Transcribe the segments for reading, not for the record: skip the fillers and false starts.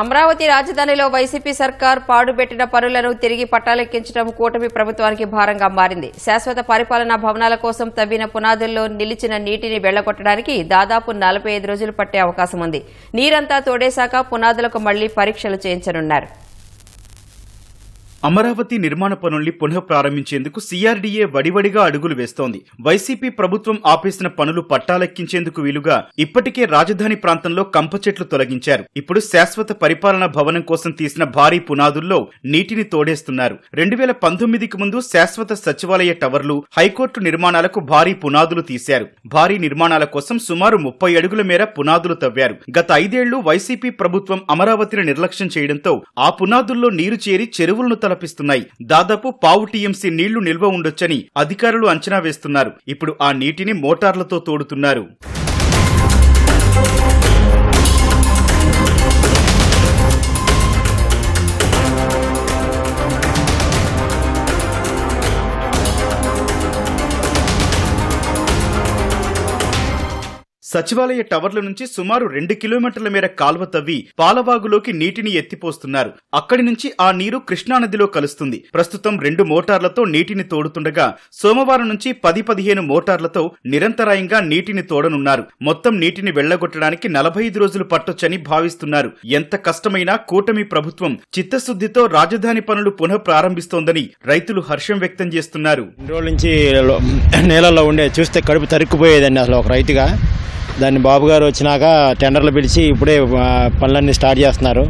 అమరావతి రాజధానిలో వైసీపీ సర్కార్ పాడుబెట్టిన పనులను తిరిగి పట్టాలెక్కించడం కూటమి ప్రభుత్వానికి భారంగా మారింది. శాశ్వత పరిపాలనా భవనాల కోసం తవ్విన పునాదుల్లో నిలిచిన నీటిని వెళ్లగొట్టడానికి దాదాపు 45 రోజులు పట్టే అవకాశం ఉంది. నీరంతా తోడేశాక పునాదులకు మళ్లీ పరీక్షలు చేయించనున్నారు. అమరావతి నిర్మాణ పనుల్ని పునః ప్రారంభించేందుకు సీఆర్డీఏ వడివడిగా అడుగులు వేస్తోంది. వైసీపీ ప్రభుత్వం ఆపేసిన పనులు పట్టాలెక్కించేందుకు వీలుగా ఇప్పటికే రాజధాని ప్రాంతంలో కంప చెట్లు తొలగించారు. ఇప్పుడు శాశ్వత పరిపాలనా భవనం కోసం తీసిన భారీ పునాదుల్లో నీటిని తోడేస్తున్నారు. 2019కి ముందు శాశ్వత సచివాలయ టవర్లు, హైకోర్టు నిర్మాణాలకు భారీ పునాదులు తీశారు. భారీ నిర్మాణాల కోసం సుమారు 30 అడుగుల మేర పునాదులు తవ్వారు. గత 5 ఏళ్లు వైసీపీ ప్రభుత్వం అమరావతిని నిర్లక్ష్యం చేయడంతో ఆ పునాదుల్లో నీరు చేరి చెరువులను తలపిస్తున్నాయి. దాదాపు 1/4 టీఎంసీ నీళ్లు నిల్వ ఉండొచ్చని అధికారులు అంచనా వేస్తున్నారు. ఇప్పుడు ఆ నీటిని మోటార్లతో తోడుతున్నారు. సచివాలయ టవర్ల నుంచి సుమారు 2 కిలోమీటర్ల మేర కాల్వ తవ్వి పాలవాగులోకి నీటిని ఎత్తిపోస్తున్నారు. అక్కడి నుంచి ఆ నీరు కృష్ణానదిలో కలుస్తుంది. ప్రస్తుతం 2 మోటార్లతో నీటిని తోడుతుండగా సోమవారం నుంచి 10-15 మోటార్లతో నిరంతరాయంగా నీటిని తోడనున్నారు. మొత్తం నీటిని వెళ్లగొట్టడానికి 45 రోజులు పట్టొచ్చని భావిస్తున్నారు. ఎంత కష్టమైనా కూటమి ప్రభుత్వం చిత్తశుద్దితో రాజధాని పనులు పునః ప్రారంభిస్తోందని రైతులు హర్షం వ్యక్తం చేస్తున్నారు. నేలలో ఉండే చూస్తే కడుపు తరుక్కుపోయేదండి అసలు ఒక రైతుగా. దాన్ని బాబు గారు వచ్చినాక టెండర్లు పిలిచి ఇప్పుడే పనులన్నీ స్టార్ట్ చేస్తున్నారు.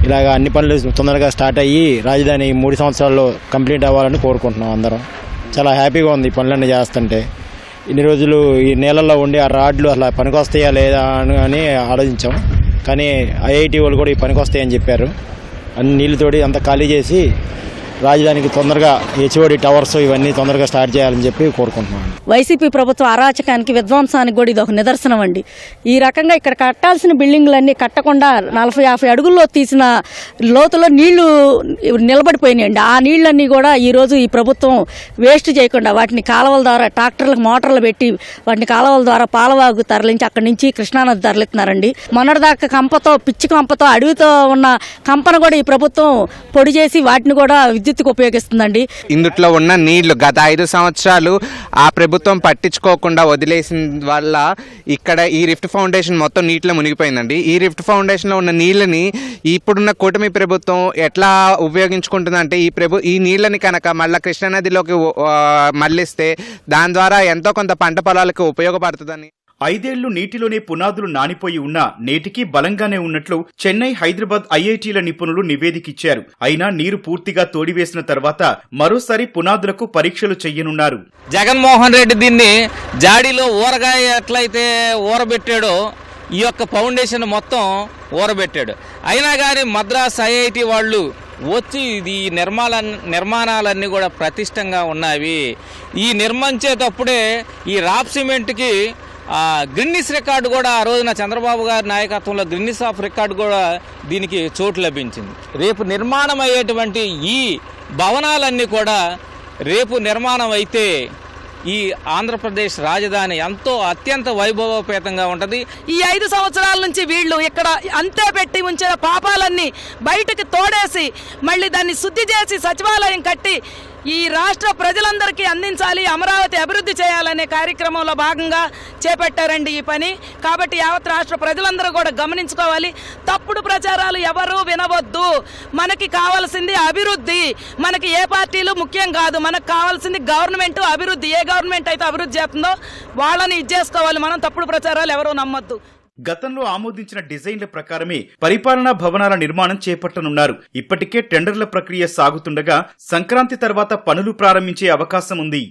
ఇలాగ అన్ని పనులు తొందరగా స్టార్ట్ అయ్యి రాజధాని 3 సంవత్సరాల్లో కంప్లీట్ అవ్వాలని కోరుకుంటున్నాం అందరం. చాలా హ్యాపీగా ఉంది ఈ పనులన్నీ చేస్తుంటే. ఇన్ని రోజులు ఈ నేలల్లో ఉండే ఆ రాడ్లు అసలు పనికొస్తాయా లేదా అని ఆలోచించాం. కానీ ఐఐటి వాళ్ళు కూడా ఈ పనికొస్తాయని చెప్పారు. అన్ని నీళ్ళు తోడి అంతా ఖాళీ చేసి రాజధానికి తొందరగా హెచ్ఓడి టవర్స్ ఇవన్నీ తొందరగా స్టార్ట్ చేయాలని చెప్పి కోరుకుంటున్నాను. వైసీపీ ప్రభుత్వ అరాచకానికి, విధ్వంసానికి కూడా ఇది ఒక నిదర్శనం అండి. ఈ రకంగా ఇక్కడ కట్టాల్సిన బిల్డింగ్లన్నీ కట్టకుండా 40-50 అడుగుల్లో తీసిన లోతులో నీళ్లు నిలబడిపోయినాయండి. ఆ నీళ్ళన్నీ కూడా ఈరోజు ఈ ప్రభుత్వం వేస్ట్ చేయకుండా వాటిని కాలువల ద్వారా ట్రాక్టర్లకు మోటార్లు పెట్టి వాటిని కాలువల ద్వారా పాలవాగు తరలించి అక్కడి నుంచి కృష్ణానది తరలిస్తున్నారండి. మొన్నటిదాకా కంపతో, పిచ్చి కంపతో, అడవితో ఉన్న కంపను కూడా ఈ ప్రభుత్వం పొడి చేసి వాటిని కూడా విద్యుత్తుకు ఉపయోగిస్తుందండి. ఇందుట్లో ఉన్న నీళ్లు గత 5 సంవత్సరాలు ఆ ప్రభుత్వం పట్టించుకోకుండా వదిలేసిన వల్ల ఇక్కడ ఈ రిఫ్ట్ ఫౌండేషన్ మొత్తం నీటిలో మునిగిపోయిందండి. ఈ రిఫ్ట్ ఫౌండేషన్ లో ఉన్న నీళ్ళని ఇప్పుడున్న కూటమి ప్రభుత్వం ఎట్లా ఉపయోగించుకుంటుందంటే ఈ నీళ్ళని కనుక మళ్ళా కృష్ణానదిలోకి మళ్లిస్తే దాని ద్వారా ఎంతో కొంత పంట పొలాలకు ఉపయోగపడుతుందని. 5 ఏళ్లు నీటిలోనే పునాదులు నానిపోయి ఉన్నా నేటికి బలంగానే ఉన్నట్లు చెన్నై, హైదరాబాద్ ఐఐటీల నిపుణులు నివేదికిచ్చారు. అయినా నీరు పూర్తిగా తోడివేసిన తర్వాత మరోసారి పునాదులకు పరీక్షలు చెయ్యనున్నారు. జగన్మోహన్ రెడ్డి దీన్ని జాడీలో ఊరగాయ ఎట్లయితే ఊరబెట్టాడో ఈ యొక్క ఫౌండేషన్ మొత్తం ఊరబెట్టాడు. అయినా కానీ మద్రాస్ ఐఐటి వాళ్ళు వచ్చి ఈ నిర్మాణాలన్నీ కూడా ప్రతిష్టంగా ఉన్నవి. ఈ నిర్మించేటప్పుడే ఈ రాప్ సిమెంట్కి గిన్నిస్ రికార్డు కూడా ఆ రోజున చంద్రబాబు గారి నాయకత్వంలో గిన్నిస్ ఆఫ్ రికార్డు కూడా దీనికి చోటు లభించింది. రేపు నిర్మాణం అయ్యేటువంటి ఈ భవనాలన్నీ కూడా రేపు నిర్మాణం అయితే ఈ ఆంధ్రప్రదేశ్ రాజధాని ఎంతో అత్యంత వైభవోపేతంగా ఉంటుంది. ఈ 5 సంవత్సరాల నుంచి వీళ్ళు ఇక్కడ అంతే పెట్టి ఉంచిన పాపాలన్నీ బయటకు తోడేసి మళ్ళీ దాన్ని శుద్ధి చేసి సచివాలయం కట్టి ఈ రాష్ట్ర ప్రజలందరికీ అందించాలి, అమరావతి అభివృద్ధి చేయాలనే కార్యక్రమంలో భాగంగా చేపట్టారండి ఈ పని. కాబట్టి యావత్ రాష్ట్ర ప్రజలందరూ కూడా గమనించుకోవాలి. తప్పుడు ప్రచారాలు ఎవరూ వినవద్దు. మనకి కావాల్సింది అభివృద్ధి. మనకి ఏ పార్టీలు ముఖ్యం కాదు. మనకు కావాల్సింది గవర్నమెంట్ అభివృద్ధి. ఏ గవర్నమెంట్ అయితే అభివృద్ధి చేస్తుందో వాళ్ళని ఇచ్చేసుకోవాలి. మనం తప్పుడు ప్రచారాలు ఎవరూ నమ్మొద్దు. గతంలో ఆమోదించిన డిజైన్ల ప్రకారమే పరిపాలనా భవనాల నిర్మాణం చేపట్టనున్నారు. ఇప్పటికే టెండర్ల ప్రక్రియ సాగుతుండగా సంక్రాంతి తర్వాత పనులు ప్రారంభించే అవకాశం ఉంది.